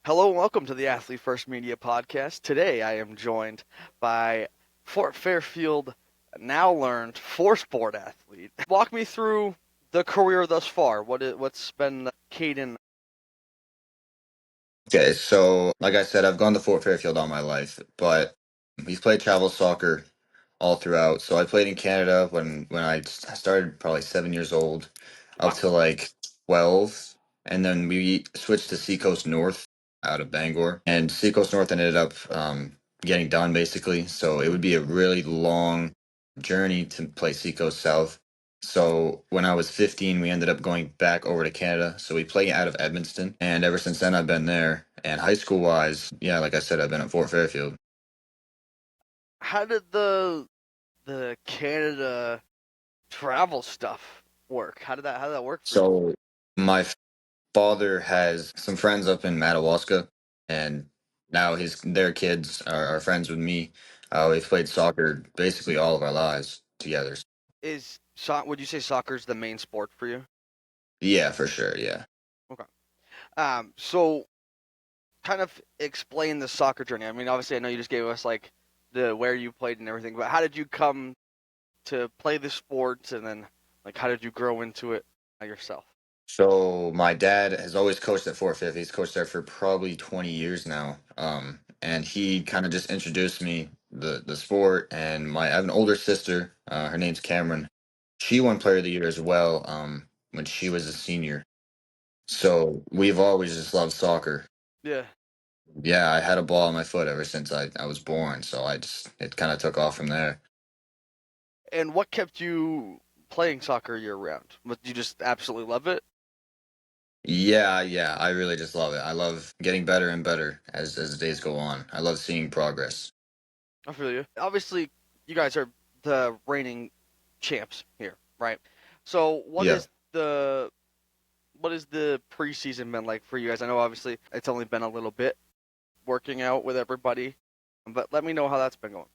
Hello and welcome to the Athlete First Media Podcast. Today I am joined by Fort Fairfield now learned four-sport athlete. Walk me through the career thus far. What's been Cayden? Okay, so like I said, I've gone to Fort Fairfield all my life, but we've played travel soccer all throughout. So I played in Canada when I started probably 7 years old, up Wow, to like 12, and then we switched to Seacoast North out of Bangor, and Seacoast North ended up getting done basically. So it would be a really long journey to play Seacoast South. So when I was 15, we ended up going back over to Canada. So we play out of Edmonton, and ever since then I've been there. And high school wise, yeah, like I said, I've been at Fort Fairfield. how did the Canada travel stuff work? How did that work for you? So my father has some friends up in Madawaska, and now their kids are friends with me. We've played soccer basically all of our lives together. Would you say soccer's the main sport for you? Yeah, for sure. Yeah. Okay. So kind of explain the soccer journey. I mean, obviously, I know you just gave us like the where you played and everything, but how did you come to play the sport, and then like how did you grow into it yourself? So my dad has always coached at Fort Fifth. He's coached there for probably 20 years now. And he kind of just introduced me the sport. And I have an older sister. Her name's Cameron. She won Player of the Year as well. When she was a senior. So we've always just loved soccer. Yeah. Yeah, I had a ball on my foot ever since I was born. So it kind of took off from there. And what kept you playing soccer year round? Did you just absolutely love it? Yeah, I really just love it. I love getting better and better as the days go on. I love seeing progress. I feel you. Obviously, you guys are the reigning champs here, right? So Yeah. what is the preseason been like for you guys? I know obviously it's only been a little bit working out with everybody, but let me know how that's been going.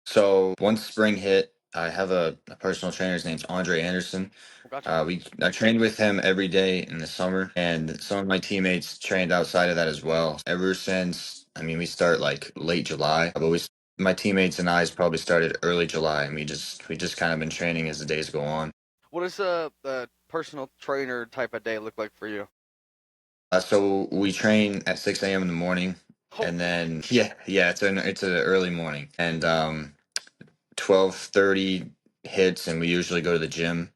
So once spring hit, I have a personal trainer. His name's Andre Anderson. Oh, gotcha. I trained with him every day in the summer, and some of my teammates trained outside of that as well. Ever since, I mean, we start like late July, but my teammates and I's probably started early July, and we just kind of been training as the days go on. What does a personal trainer type of day look like for you? So we train at 6 a.m. in the morning, Oh, and then yeah, it's an early morning, and 12:30 hits, and we usually go to the gym.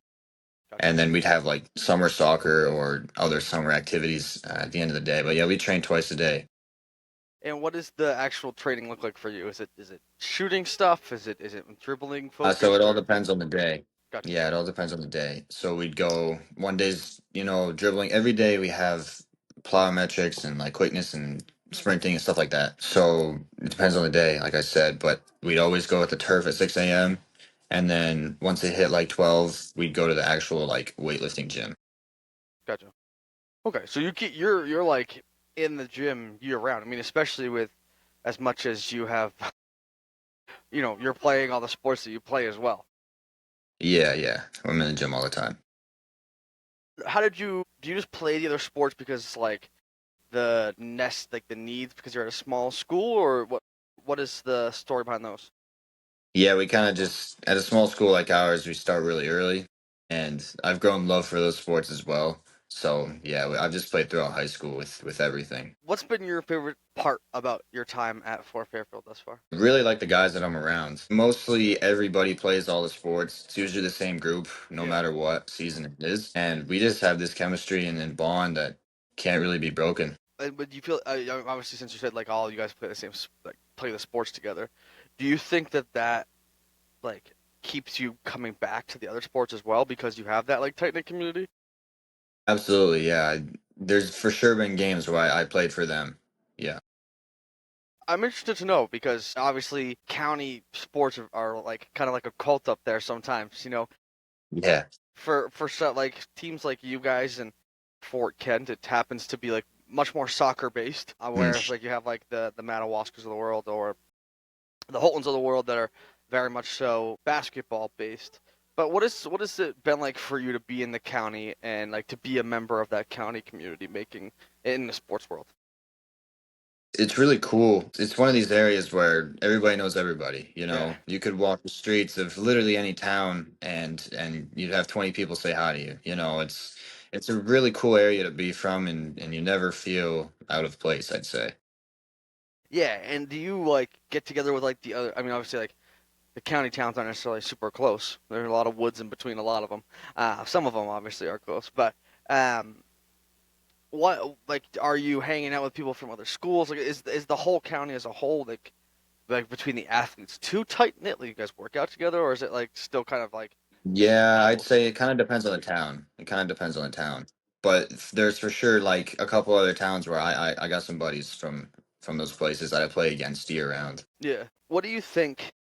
gotcha. And then we'd have like summer soccer or other summer activities at the end of the day. But yeah, we train twice a day. And what does the actual training look like for you? Is it shooting stuff? Is it dribbling So it focused all or depends on the day. gotcha? Yeah, it all depends on the day. So we'd go one day's, dribbling. Every day we have plyometrics and like quickness and sprinting and stuff like that. So it depends on the day, like I said. But we'd always go at the turf at 6 a.m. And then once it hit like 12, we'd go to the actual like weightlifting gym. Gotcha. Okay, so you're like in the gym year round. I mean, especially with as much as you have, you're playing all the sports that you play as well. Yeah. I'm in the gym all the time. How do you just play the other sports because like the needs because you're at a small school, or what is the story behind those? Yeah, we kind of just at a small school like ours, we start really early, and I've grown love for those sports as well. So yeah, I've just played throughout high school with everything. What's been your favorite part about your time at Fort Fairfield thus far? Really like the guys that I'm around. Mostly everybody plays all the sports. It's usually the same group, no Yeah. matter what season it is, and we just have this chemistry and bond that can't really be broken. But do you feel obviously since you said like all you guys play like play the sports together, do you think that like keeps you coming back to the other sports as well because you have that like tight knit community? Absolutely, yeah. There's for sure been games where I played for them. Yeah, I'm interested to know because obviously county sports are like kind of like a cult up there sometimes. yeah. For like teams like you guys and Fort Kent, it happens to be like much more soccer based. Whereas Mm. like you have like the Matawaskas of the world or the Holtons of the world that are very much so basketball based. But what has it been like for you to be in the county and like to be a member of that county community making in the sports world? It's really cool. It's one of these areas where everybody knows everybody. You Yeah. know, you could walk the streets of literally any town, and you'd have 20 people say hi to you. You know, it's a really cool area to be from, and you never feel out of place, I'd say. Yeah, and do you like get together with like the other? I mean, obviously, like the county towns aren't necessarily super close. There's a lot of woods in between a lot of them. Some of them obviously are close, but um, what like are you hanging out with people from other schools? Like, is the whole county as a whole like between the athletes too tight knit? Like you guys work out together, or is it like still kind of like Yeah, I'd rival say it schools? kind of depends on the town. It kind of depends on the town. But there's for sure like a couple other towns where I got some buddies from those places that I play against year round. Yeah. What do you think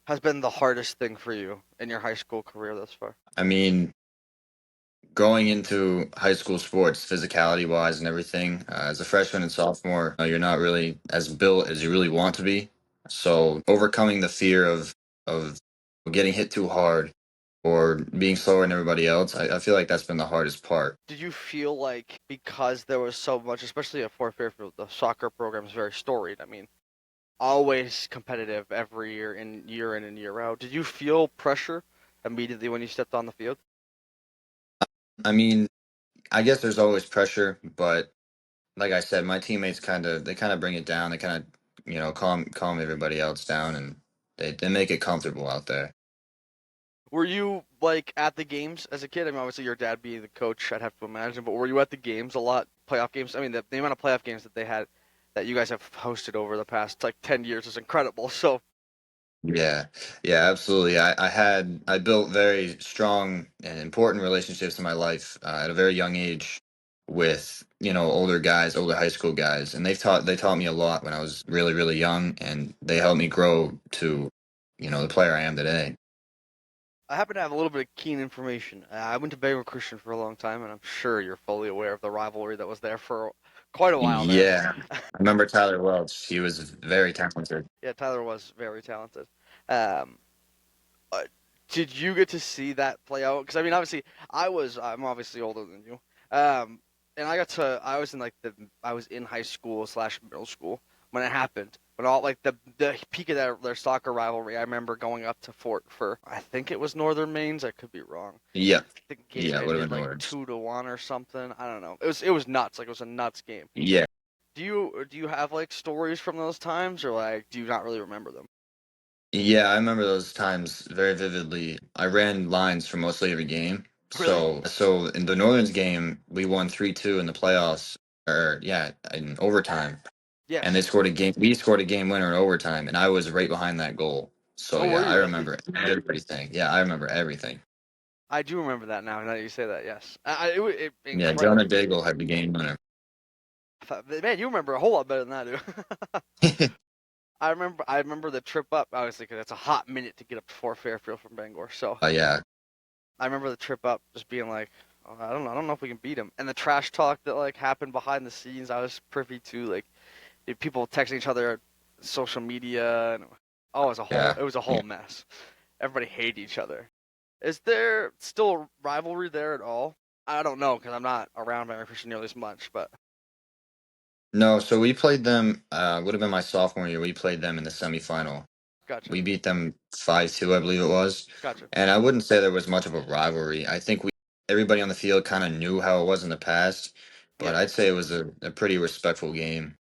has been the hardest thing for you in your high school career thus far? I mean, going into high school sports, physicality wise and everything, as a freshman and sophomore, you're not really as built as you really want to be. So overcoming the fear of getting hit too hard or being slower than everybody else, I feel like that's been the hardest part. Did you feel like because there was so much, especially at Fort Fairfield, the soccer program is very storied. I mean, always competitive every year in and year out. Did you feel pressure immediately when you stepped on the field? I mean, I guess there's always pressure, but like I said, my teammates kind of bring it down. They kind of calm everybody else down, and they make it comfortable out there. Were you like at the games as a kid? I mean, obviously your dad being the coach, I'd have to imagine. But were you at the games a lot? Playoff games. I mean, the amount of playoff games that they had that you guys have hosted over the past like 10 years is incredible. So Yeah, yeah, absolutely. I built very strong and important relationships in my life at a very young age with older guys, older high school guys, and they taught me a lot when I was really really young, and they helped me grow to the player I am today. I happen to have a little bit of keen information. I went to Bangor Christian for a long time, and I'm sure you're fully aware of the rivalry that was there for quite a while there. Yeah, I remember Tyler Welch. He was very talented. Yeah, Tyler was very talented. Um, uh, did you get to see that play out? Because I mean, obviously, I'm obviously older than you. Um, and I was in like I was in high school slash middle school when it happened. When all like the peak of their soccer rivalry, I remember going up to Fort for I think it was Northern Mains. I could be wrong. Yeah, The game yeah, would have ended been like Nords. 2-1 or something. I don't know. It was nuts. Like it was a nuts game. Yeah, Do you have like stories from those times, or like do you not really remember them? yeah, I remember those times very vividly. I ran lines for mostly every game. Really? So in the Northern's game, we won 3-2 in the playoffs, or yeah, in overtime. And they Yes. scored a game. We scored a game winner in overtime, and I was right behind that goal. So Oh, were yeah, you I really? remember everything. Yeah, I remember everything. I do remember that now. Now that you say that, yes. Yeah, Jonah Incredible. Daigle had the game winner. Man, you remember a whole lot better than I do. I remember the trip up, obviously, because it's a hot minute to get up to Fort Fairfield from Bangor. So Yeah, I remember the trip up just being like, oh, I don't know if we can beat them. And the trash talk that like happened behind the scenes, I was privy to. Like people texting each other, on social media, and oh, yeah. it was a whole mess. Everybody hated each other. Is there still a rivalry there at all? I don't know because I'm not around Mary Christian nearly as much, but No, so we played them. Would have been my sophomore year. We played them in the semifinal. gotcha, We beat them 5-2, I believe it was. gotcha. And I wouldn't say there was much of a rivalry. I think everybody on the field kind of knew how it was in the past, but Yeah, I'd say it was a pretty respectful game.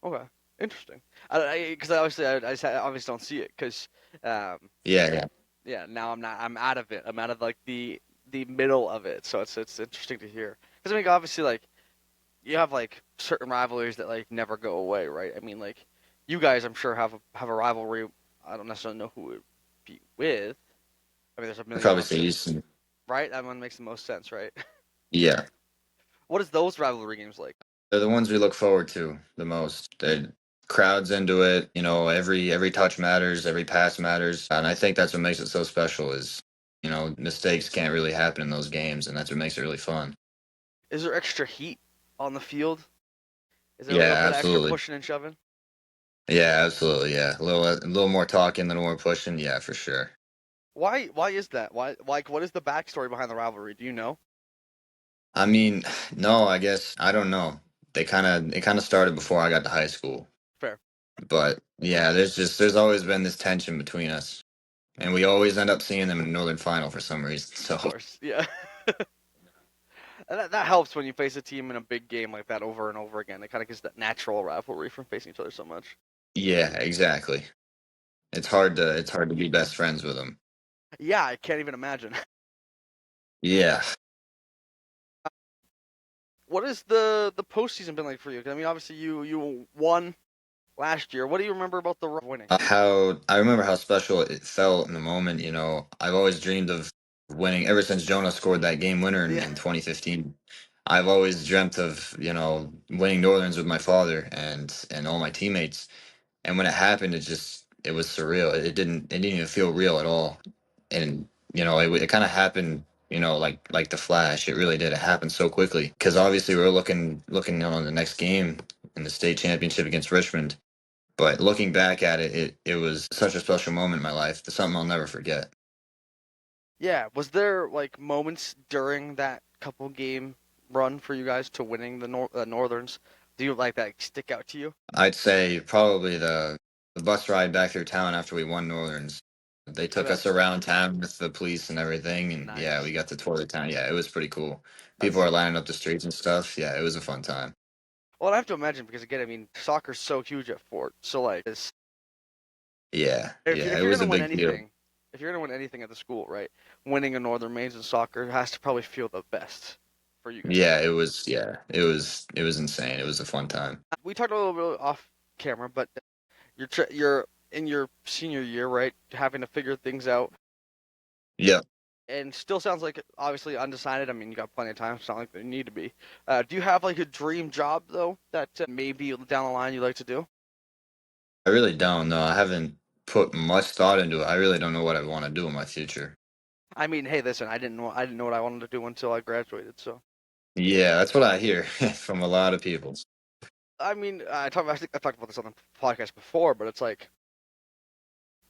okay, interesting. Because obviously I obviously don't see it because um, Yeah, yeah. yeah, now I'm out of it. I'm out of like the middle of it, so it's interesting to hear. Because I mean, obviously, like you have like certain rivalries that like never go away, right? I mean, like you guys, I'm sure have a rivalry. I don't necessarily know who it would be with. I mean, there's a I'd million probably say options, Houston. right? That one makes the most sense, right? Yeah. What is those rivalry games like? They're the ones we look forward to the most. The crowds into it, every touch matters, every pass matters. And I think that's what makes it so special is, mistakes can't really happen in those games, and that's what makes it really fun. Is there extra heat on the field? Is there a little Yeah, bit of extra absolutely. pushing and shoving? Yeah, absolutely. Yeah. A little more talking, a little more pushing. Yeah, for sure. Why is that? Why like what is the backstory behind the rivalry? Do you know? I mean, no, I guess I don't know. it kind of started before I got to high school. Fair. But yeah, there's always been this tension between us, and we always end up seeing them in the Northern Final for some reason. Of So course. Yeah. And that helps when you face a team in a big game like that over and over again. It kind of gives that natural rivalry from facing each other so much. yeah, exactly. It's hard to be best friends with them. Yeah, I can't even imagine. Yeah, What has the postseason been like for you? 'Cause, I mean, obviously you won last year. What do you remember about the winning? how I remember how special it felt in the moment. You know, I've always dreamed of winning ever since Jonah scored that game winner Yeah. in 2015. I've always dreamt of, you know, winning Northerns with my father and all my teammates. And when it happened, it was surreal. It didn't even feel real at all. And you know, it kind of happened. You know, like the flash. It really did. It happened so quickly because obviously we were looking on the next game in the state championship against Richmond. But looking back at it, it was such a special moment in my life. It's something I'll never forget. Yeah. Was there like moments during that couple game run for you guys to winning the Northerns? Do you like that stick out to you? I'd say probably the bus ride back through town after we won Northerns. They I took bet. us around town with the police and everything, and yeah, we Nice. got to tour the town. Yeah, it was pretty cool. People That's are lining up the streets and stuff. Yeah, it was a fun time. well. I have to imagine because again, I mean, soccer's so huge at Fort. So like, Yeah, yeah, if it you're was gonna a win big deal. anything, if you're gonna win anything at the school, right? Winning a Northern Mains in soccer has to probably feel the best for you guys. Yeah, it was insane. It was a fun time. We talked a little bit off camera, but you're in your senior year, right? Having to figure things out, Yeah, and still sounds like obviously undecided. I mean, you got plenty of time. It's not like you need to be. Do you have like a dream job though that maybe down the line you'd like to do? I really don't know. I haven't put much thought into it. I really don't know what I want to do in my future. I mean, hey, listen, I didn't know what I wanted to do until I graduated. So, Yeah, that's what I hear from a lot of people. I mean, I think I talked about this on the podcast before, but it's like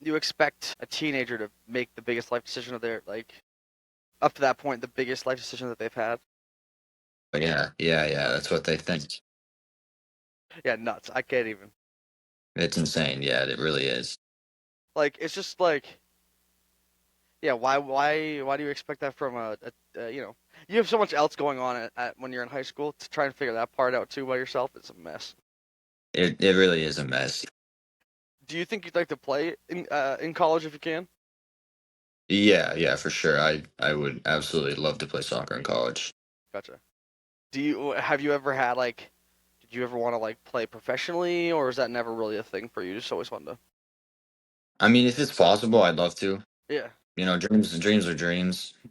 you expect a teenager to make the biggest life decision of their like up to that point, the biggest life decision that they've had. But yeah, that's what they think. Yeah, nuts. I can't even. It's insane. Yeah, it really is. Like, it's just like, yeah, why do you expect that from you know, you have so much else going on when you're in high school to try and figure that part out too by yourself. It's a mess. It really is a mess. Do you think you'd like to play in college if you can? Yeah, yeah, for sure. I would absolutely love to play soccer in college. Gotcha. Do you have you ever had like, did you ever want to like play professionally, or is that never really a thing for you? Just always wanted to. I mean, if it's possible, I'd love to. Yeah, You know, dreams are dreams,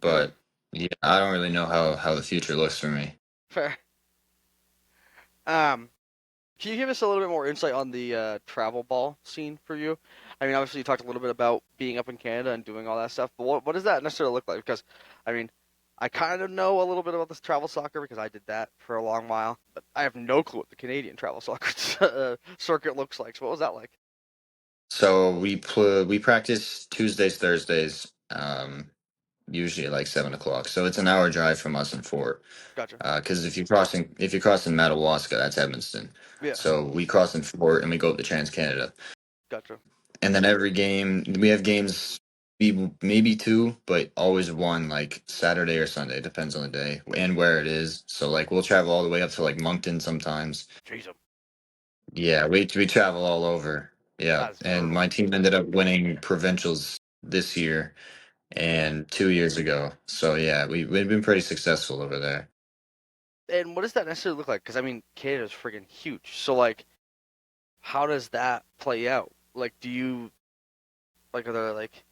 fair, but yeah, I don't really know how the future looks for me. fair. Um, Can you give us a little bit more insight on the travel ball scene for you? I mean, obviously you talked a little bit about being up in Canada and doing all that stuff, but what does that necessarily look like? Because, I mean, I kind of know a little bit about this travel soccer because I did that for a long while, but I have no clue what the Canadian travel soccer circuit looks like. So what was that like? So we practice Tuesdays, Thursdays, usually at like 7 o'clock. So it's an hour drive from us in Fort. Gotcha. Because if you're crossing Madawaska, that's Edmonton. Yeah, So we cross in Fort and we go up to Trans Canada. gotcha. And then every game we have games, maybe two, but always one like Saturday or Sunday, depends on the day and where it is. So like we'll travel all the way up to like Moncton sometimes. Jeez, Yeah, we travel all over. Yeah, that's and brutal. my team ended up winning provincials this year and 2 years ago. So yeah, we've been pretty successful over there. And what does that necessarily look like? Because I mean, Canada's freaking huge. So like, how does that play out? Like, do you like are there like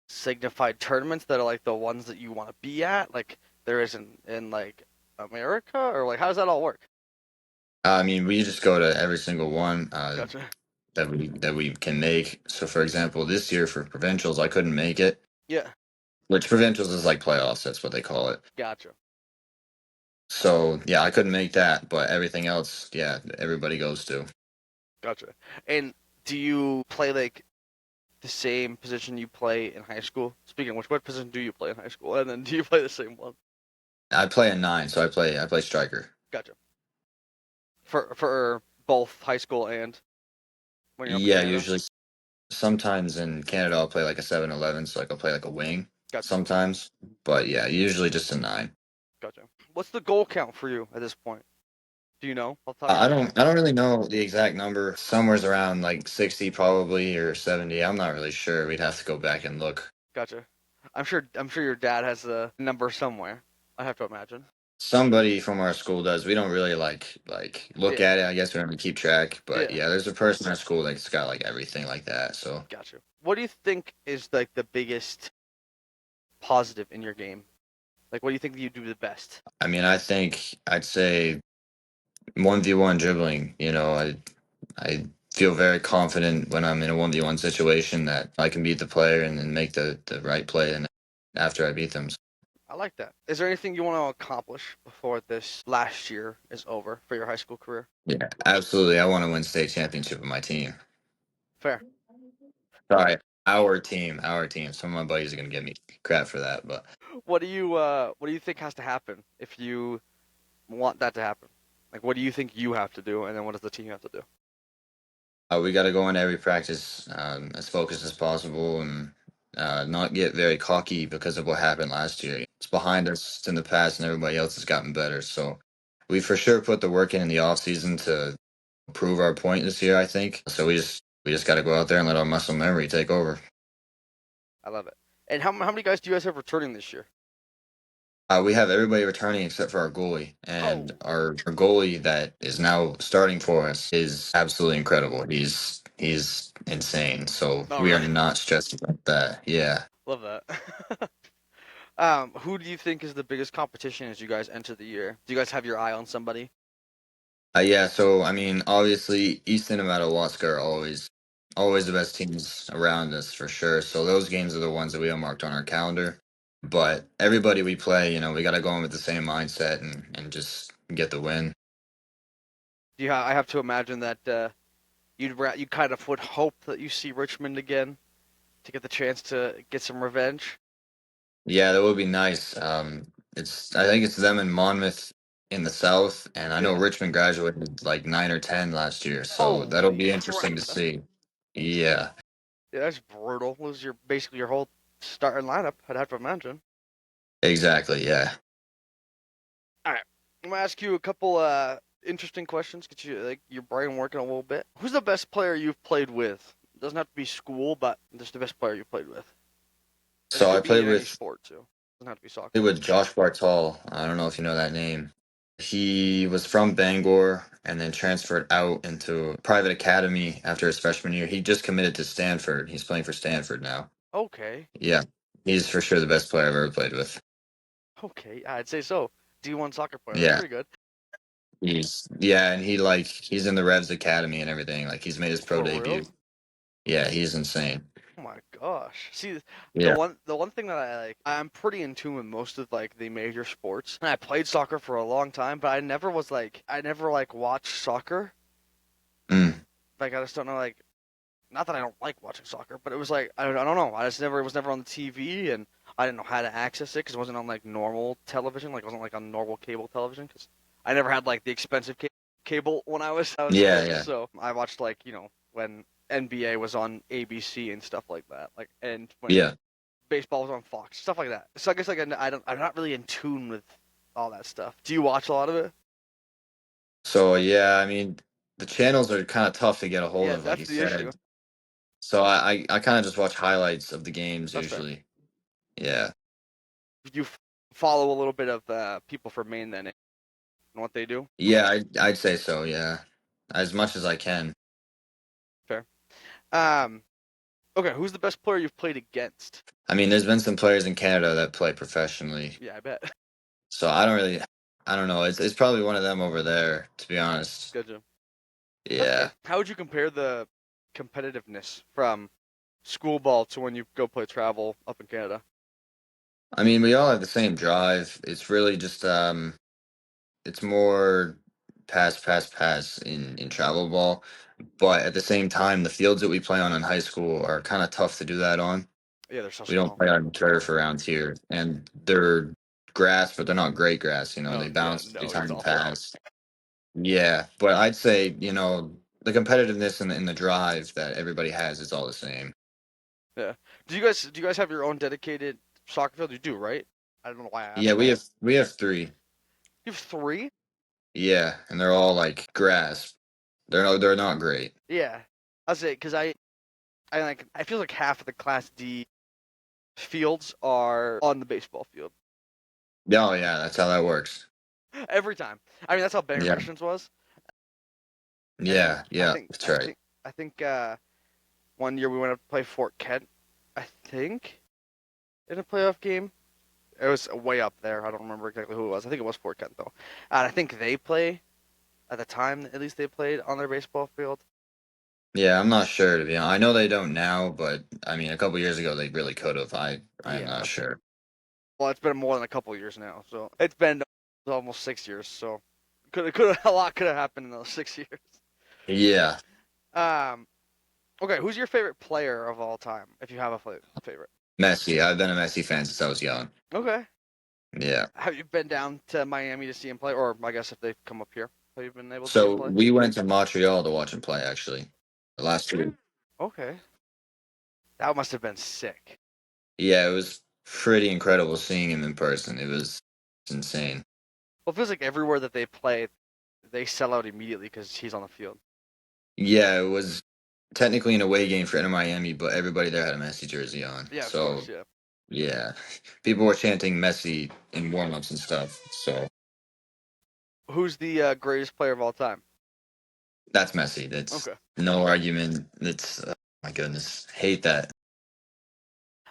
signified tournaments that are like the ones that you want to be at, like there is in like America, or like how does that all work? I mean, we just go to every single one Gotcha. that we can make. So for example, this year for provincials, I couldn't make it, Yeah, which provincials is like playoffs. That's what they call it. gotcha, So yeah, I couldn't make that, but everything else, yeah, everybody goes to. gotcha. And do you play like the same position you play in high school? Speaking of which, what position do you play in high school? And then do you play the same one? I play a nine, so I play striker. Gotcha. for both high school and when you're up in Yeah, Canada? usually sometimes in Canada I'll play like a 7-11, so like I'll play like a wing Gotcha, sometimes. But yeah, usually just a nine. gotcha. What's the goal count for you at this point? Do you know off the top of your I head? don't really know the exact number. Somewhere's around like 60 probably or 70. I'm not really sure. We'd have to go back and look. Gotcha. I'm sure your dad has a number somewhere. I have to imagine. Somebody from our school does. We don't really look Yeah, at it. I guess we don't really keep track. But yeah. yeah, there's a person in our school that's got like everything like that. So Gotcha. What do you think is like the biggest positive in your game? Like, what do you think you do the best? I mean, I think I'd say 1v1 dribbling. I feel very confident when I'm in a 1v1 situation that I can beat the player and then make the right play and after I beat them. I like that. Is there anything you want to accomplish before this last year is over for your high school career? Yeah, absolutely. I want to win state championship with my team. Fair. Sorry, our team. Some of my buddies are gonna give me crap for that, but What do you think has to happen if you want that to happen? Like, what do you think you have to do, and then what does the team have to do? we got to go into every practice as focused as possible and not get very cocky because of what happened last year. It's behind us, it's in the past, and everybody else has gotten better. So we for sure put the work in the off season to prove our point this year. I think so. We just got to go out there and let our muscle memory take over. I love it. And how many guys do you guys have returning this year? We have everybody returning except for our goalie, and Oh, our goalie that is now starting for us is absolutely incredible. He's insane. So oh, we are really? not stressed about that. Yeah. Love that. Who do you think is the biggest competition as you guys enter the year? Do you guys have your eye on somebody? Yeah. So I mean, obviously, Easton and Madawaska are always the best teams around us for sure. So those games are the ones that we have marked on our calendar. But everybody we play, we got to go in with the same mindset and just get the win. I have to imagine that you kind of would hope that you see Richmond again to get the chance to get some revenge. Yeah, that would be nice. I think it's them and Monmouth in the South, and I know Yeah. Richmond graduated like 9 or 10 last year, so that'll Holy be interesting to crap! see. Yeah, Yeah, that's brutal. Lose your basically your whole starting lineup. I'd have to imagine. exactly. Yeah. All right, I'm gonna ask you a couple interesting questions. Get you like your brain working a little bit. Who's the best player you've played with? It doesn't have to be school, but just the best player you played with. And it So I could be played in any with sport too. Doesn't have to be played soccer. with Josh Bartol. I don't know if you know that name. He was from Bangor and then transferred out into private academy after his freshman year. He just committed to Stanford. He's playing for Stanford now. Okay, Yeah, he's for sure the best player I've ever played with. okay, I'd say so. D1 soccer player. That's Yeah. pretty good. And he's in the Revs Academy and everything. Like he's made his pro For real? debut. Yeah, he's insane. Oh my gosh. See, the Yeah. one thing that I like, I'm pretty in tune with most of like the major sports. And I played soccer for a long time, but I never like watched soccer. Mm. Like I just don't know like not that I don't like watching soccer, but it was like I don't know. I just never it was never on the TV and I didn't know how to access it because it wasn't on like normal television. Like it wasn't like on normal cable television because I never had like the expensive cable when I was Yeah, little. yeah, So I watched like when NBA was on ABC and stuff like that. Like and when yeah. baseball was on Fox, stuff like that. So I guess like I'm not really in tune with all that stuff. Do you watch a lot of it? So yeah, I mean, the channels are kind of tough to get a hold Yeah, of, like that's you the issue. said. So I kind of just watch highlights of the games That's fair. usually. Yeah. You follow a little bit of people from Maine then and what they do. Yeah, I'd say so, yeah. As much as I can. Fair. Um, okay, who's the best player you've played against? I mean, there's been some players in Canada that play professionally. Yeah, I bet. So I don't know. It's probably one of them over there, to be honest. Gotcha. That's Yeah. fair. How would you compare the competitiveness from school ball to when you go play travel up in Canada? I mean, we all have the same drive. It's really just it's more pass in travel ball, but at the same time, the fields that we play on in high school are kind of tough to do that on. Yeah, they're so We don't small. play on turf around here, and they're grass, but they're not great grass. They No, yeah, bounce every no, it's time you awful. pass. Yeah, but I'd say, the competitiveness and the drive that everybody has is all the same. Yeah. Do you guys have your own dedicated soccer field? You do, right? I don't know why I Yeah, asked we that. have we have three. You have three? Yeah, and they're all like grass. They're not great. Yeah. I'll say because I feel like half of the Class D fields are on the baseball field Oh yeah, that's how that works. every time. I mean, that's how Bangor Yeah, Christians was. And then yeah, yeah, that's right. I think one year we went up to play Fort Kent. I think in a playoff game. It was way up there. I don't remember exactly who it was. I think it was Fort Kent though. And I think they play at the time. At least they played on their baseball field. Yeah, I'm not sure to be honest. I know they don't now, but I mean, a couple years ago they really could have. I am not Yeah. sure. Well, it's been more than a couple years now. So it's been almost 6 years. So could a lot could have happened in those 6 years. Yeah, Um. Okay. Who's your favorite player of all time? If you have a favorite. Messi. I've been a Messi fan since I was young. Okay. Yeah. Have you been down to Miami to see him play, or I guess if they've come up here, have you been able to see him So play? we went to Montreal to watch him play actually last year. Okay. That must have been sick. Yeah, it was pretty incredible seeing him in person. It was insane. Well, it feels like everywhere that they play, they sell out immediately because he's on the field. Yeah, it was technically an away game for Inter Miami, but everybody there had a Messi jersey on. Yeah, of So course, yeah. yeah, people were chanting Messi in warm-ups and stuff. So Who's the greatest player of all time? that's Messi. That's Okay. no argument. That's my goodness, hate that.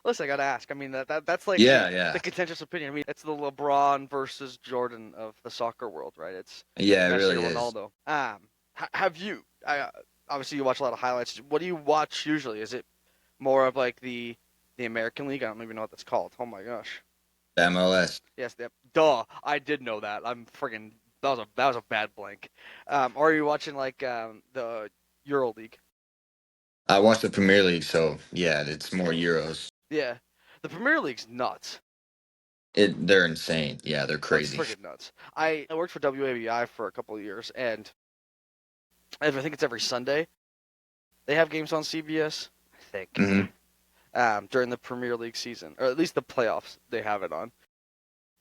Listen, I gotta ask. I mean, that's like Yeah, the yeah, contentious opinion. I mean, it's the LeBron versus Jordan of the soccer world, right? It's yeah. It Messi really or is. Ronaldo. Have you? Obviously you watch a lot of highlights. What do you watch usually? Is it more of like the American League? I don't even know what that's called. Oh my gosh. MLS. Yes, duh. I did know that. I'm friggin' that was a bad blank. Or are you watching like the Euro League? I watched the Premier League, so yeah, it's more Euros. Yeah, the Premier League's nuts. They're insane. Yeah, they're Like crazy. friggin' nuts. I worked for WABI for a couple of years, and I think it's every Sunday they have games on CBS. I think Hmm. during the Premier League season, or at least the playoffs, they have it on.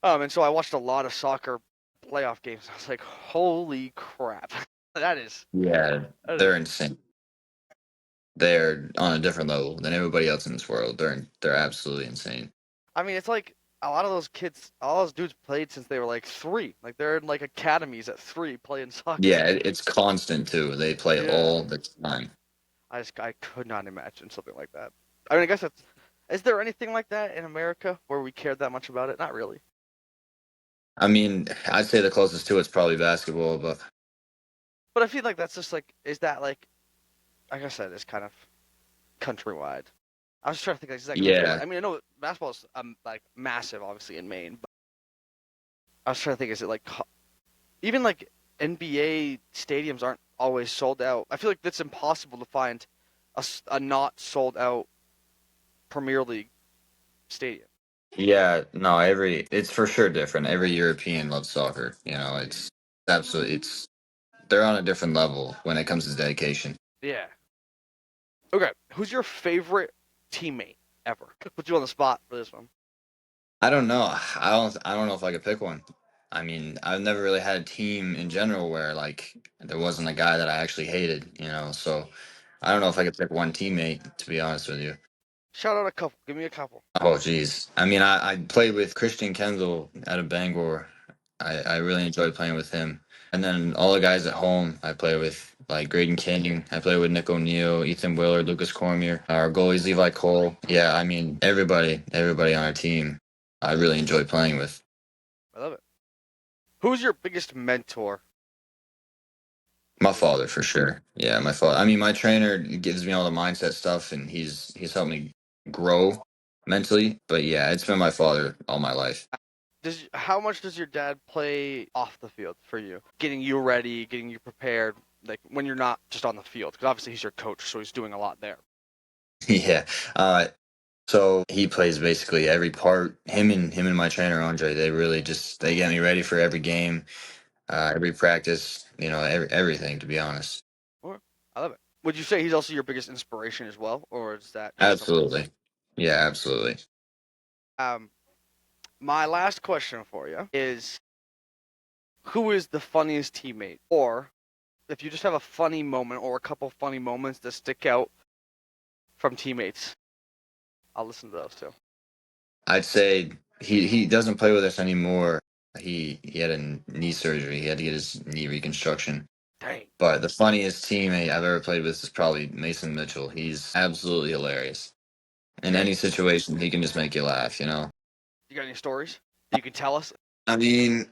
And so I watched a lot of soccer playoff games. I was like, holy crap, that is Yeah, that is. they're insane. They're on a different level than everybody else in this world. They're absolutely insane. I mean, it's like a lot of those kids, all those dudes played since they were like 3. Like they're in like academies at 3 playing soccer. Yeah, it's constant too. They play Yeah, all the time. I could not imagine something like that. I mean, I guess that's. Is there anything like that in America where we cared that much about it? Not really. I mean, I'd say the closest to it's probably basketball, but But I feel like that's just like, is that like I said, it's kind of countrywide. I was trying to think, like, is that countrywide? yeah, I mean, I know basketball's like massive, obviously in Maine, but I was trying to think, is it like even like NBA stadiums aren't always sold out. I feel like it's impossible to find a not sold out Premier League stadium. yeah. No, it's for sure different. Every European loves soccer. Absolutely it's they're on a different level when it comes to dedication. Yeah. Okay. Who's your favorite teammate ever? Put you on the spot for this one. I don't know. I don't know if I could pick one. I mean, I've never really had a team in general where like there wasn't a guy that I actually hated. So I don't know if I could pick one teammate, to be honest with you. Shout out a couple. Give me a couple. Oh, geez. I mean, I played with Christian Kendall out of Bangor. I really enjoyed playing with him. And then all the guys at home, I play with like Graydon King. I play with Nick O'Neill, Ethan Willard, Lucas Cormier. Our goalies, Levi Cole. Yeah, I mean, everybody on our team, I really enjoy playing with. I love it. Who's your biggest mentor? My father, for sure. Yeah, my father. I mean, my trainer gives me all the mindset stuff, and he's helped me grow mentally. But yeah, it's been my father all my life. How much does your dad play off the field for you? Getting you ready, getting you prepared, like when you're not just on the field, because obviously he's your coach, so he's doing a lot there. Yeah. So he plays basically every part. Him and my trainer Andre, they really just they get me ready for every game. every practice, everything. To be honest, Or I love it. Would you say he's also your biggest inspiration as well, or is that just someone else? absolutely, yeah, absolutely. Um, my last question for you is, who is the funniest teammate? Or if you just have a funny moment or a couple funny moments that stick out from teammates, I'll listen to those too. I'd say he doesn't play with us anymore. He had a knee surgery. He had to get his knee reconstruction. Dang. But the funniest teammate I've ever played with is probably Mason Mitchell. He's absolutely hilarious. In any Dang. situation, he can just make you laugh. You got any stories that you can tell us? I mean,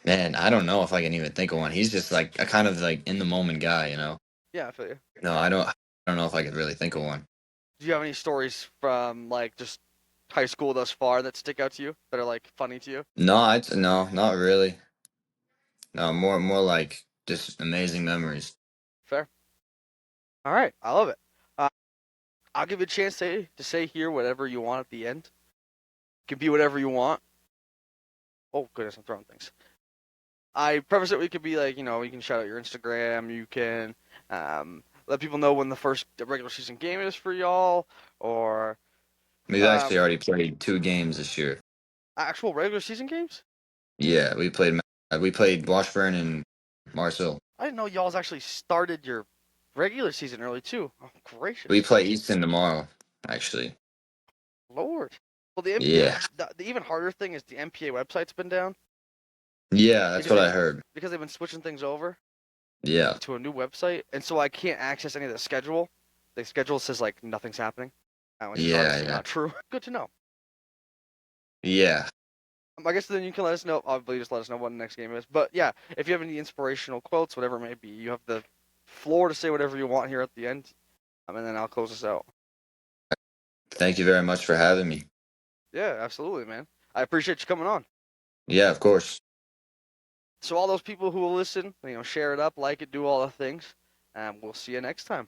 man, I don't know if I can even think of one. He's just like a kind of like in the moment guy. Yeah, I feel you. No, I don't know if I could really think of one. Do you have any stories from like just high school thus far that stick out to you that are like funny to you? No, not really. No, more like just amazing memories. Fair. All right, I love it. Uh, I'll give you a chance to say here whatever you want at the end. It can be whatever you want. Oh goodness, I'm throwing things. I preface it. We could be like, you can shout out your Instagram. You can let people know when the first regular season game is for y'all, or We've actually um, already played 2 games this year. actual regular season games. Yeah, we played Washburn and Marcel. I didn't know y'all's actually started your regular season early too. Oh We gracious, play Easton tomorrow, actually. Lord. Well, the Yeah. the even harder thing is the MPA website's been down Yeah, that's because what they I heard. because they've been switching things over Yeah. to a new website, and so I can't access any of the schedule. The schedule says like nothing's happening, which is Yeah, obviously yeah. not true. Good to know. Yeah. I guess then you can let us know. Obviously, just let us know what the next game is. But yeah, if you have any inspirational quotes, whatever it may be, you have the floor to say whatever you want here at the end, and then I'll close this out. Thank you very much for having me. Yeah, absolutely, man. I appreciate you coming on. Yeah, of course. So all those people who will listen, share it up, like it, do all the things, and we'll see you next time.